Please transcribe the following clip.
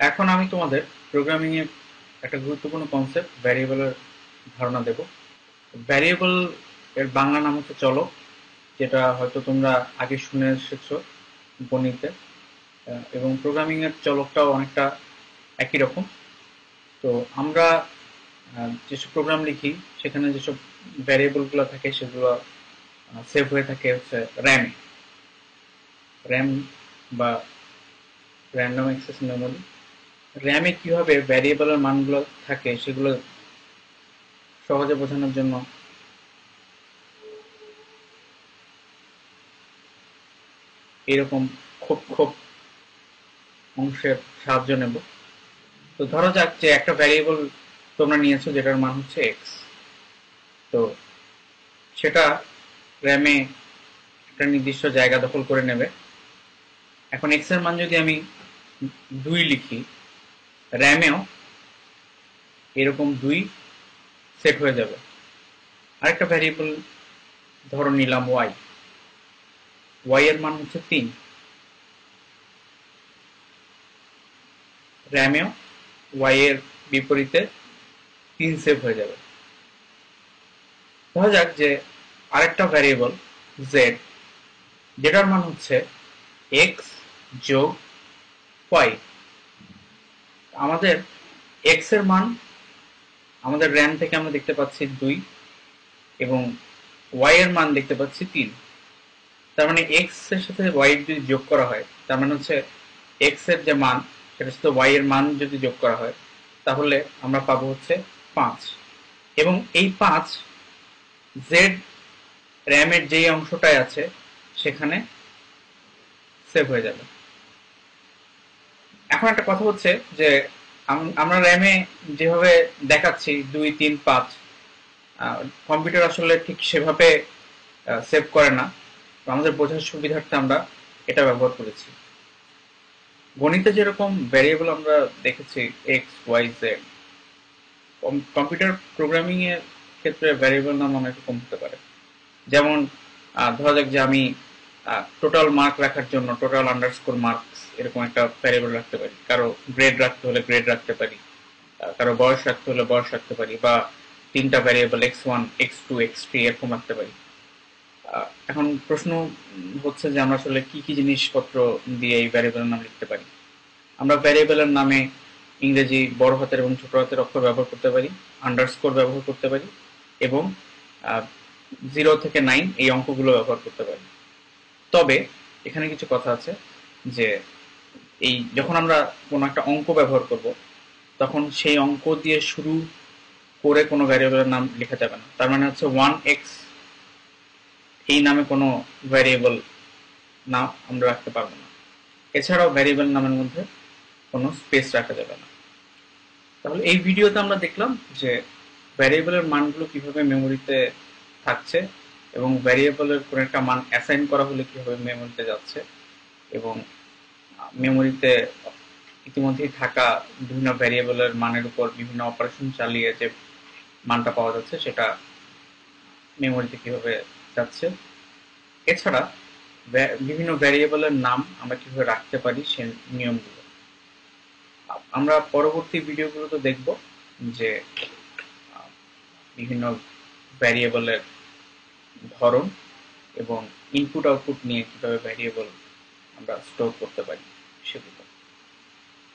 এখন আমি তোমাদের প্রোগ্রামিং এর একটা গুরুত্বপূর্ণ কনসেপ্ট ভ্যারিয়েবলের ধারণা দেব। ভ্যারিয়েবল এর বাংলা নাম হচ্ছে চলক, যেটা হয়তো তোমরা আগে শুনে এসেছো গণিতে। এবং প্রোগ্রামিং এর চলকটাও অনেকটা একই রকম। তো আমরা যেসব প্রোগ্রাম লিখি সেখানে যেসব ভ্যারিয়েবল গুলো থাকে সেগুলো সেভ হয়ে থাকে হচ্ছে র্যামে। র্যাম বা র্যান্ডম অ্যাক্সেস মেমোরি। র্যামে কিভাবে ভ্যারিয়েবলের মানগুলো থাকে সেগুলো সহজে বোঝানোর জন্য এরকম খুব খুব অংশের সাহায্য নেব। তো ধরা যাক যে একটা ভ্যারিয়েবল তোমরা নিয়েছো যেটার মান হচ্ছে এক্স। তো সেটা র্যামে একটা নির্দিষ্ট জায়গা দখল করে নেবে। এখন এক্স এর মান যদি আমি 2 লিখি, র্যামেও এরকম 2 সেট হয়ে যাবে। আরেকটা ভ্যারিয়েবল ধরো নিলাম ওয়াই। ওয়াই এর মান হচ্ছে 3, র্যামেও ওয়াই এর বিপরীতে 3 সেভ হয়ে যাবে। ধরা যাক যে আরেকটা ভ্যারিয়েবল জেড, যেটার মান হচ্ছে এক্স যোগ ওয়াই। আমাদের এক্স এর মান আমাদের র্যাম থেকে আমরা দেখতে পাচ্ছি 2 এবং ওয়াই এর মান দেখতে পাচ্ছি 3। তার মানে এক্স এর সাথে ওয়াই যদি যোগ করা হয়, তার মানে হচ্ছে এক্স এর যে মান সেটার সাথে ওয়াই এর মান যদি যোগ করা হয় তাহলে আমরা পাবো হচ্ছে 5। এবং এই 5 জেড র্যামের যেই অংশটায় আছে সেখানে সেভ হয়ে যাবে। এখন একটা কথা হচ্ছে যে আমরা র্যামে যেভাবে দেখাচ্ছি 2 3 5, কম্পিউটার আসলে ঠিক সেভাবে সেভ করে না। তো আমাদের বোঝার সুবিধার্থে আমরা এটা ব্যবহার করেছি। গণিতে যেরকম ভ্যারিয়েবল আমরা দেখেছি x y z, computer programming এর ক্ষেত্রে ভ্যারিয়েবল নাম অনেক রকম হতে পারে। যেমন ধরা যাক যে আমি টোটাল মার্ক রাখার জন্য টোটাল আন্ডারস্কোর মার্কস এরকম একটা ভ্যারিয়েবল রাখতে পারি। কারো গ্রেড রাখতে হলে গ্রেড রাখতে পারি, কারো বয়স রাখতে হলে বয়স রাখতে পারি, বা 3টা ভ্যারিয়েবল x1 x2 x3 এরকম রাখতে পারি। এখন প্রশ্ন হচ্ছে যে আমরা আসলে কি কি জিনিসপত্র দিয়ে এই ভ্যারিয়েবলের নাম লিখতে পারি। আমরা ভ্যারিয়েবলের নামে ইংরেজি বড় হাতের এবং ছোট হাতের অক্ষর ব্যবহার করতে পারি, আন্ডারস্কোর ব্যবহার করতে পারি, এবং 0 থেকে 9 এই অঙ্কগুলো ব্যবহার করতে পারি। তবে এখানে কিছু কথা আছে যে এই যখন আমরা কোনো একটা অঙ্ক ব্যবহার করব তখন সেই অঙ্ক দিয়ে শুরু করে কোনো ভ্যারিয়েবলের নাম লেখা যাবে না। তার মানে হচ্ছে 1x এই নামে কোনো ভ্যারিয়েবল নাম আমরা রাখতে পারবো না। এছাড়াও ভ্যারিয়েবল নামের মধ্যে কোনো স্পেস রাখা যাবে না। তাহলে এই ভিডিওতে আমরা দেখলাম যে ভ্যারিয়েবলের মানগুলো কিভাবে মেমোরিতে থাকছে এবং ভ্যারিয়েবলের কোনো একটা মান অ্যাসাইন করা হলে কিভাবে মেমোরিতে যাচ্ছে, এবং মেমোরিতে ইতিমধ্যেই থাকা বিভিন্ন ভ্যারিয়েবলের মানের উপর বিভিন্ন অপারেশন চালিয়ে যে মানটা পাওয়া যাচ্ছে সেটা মেমোরিতে কিভাবে যাচ্ছে। এছাড়া বিভিন্ন ভ্যারিয়েবলের নাম আমরা কিভাবে রাখতে পারি সে নিয়মগুলো আমরা পরবর্তী ভিডিওগুলোতে দেখব, যে বিভিন্ন ভ্যারিয়েবলের ধরন এবং ইনপুট আউটপুট নিয়ে কিভাবে ভ্যারিয়েবল আমরা স্টোর করতে পারি সেগুলো।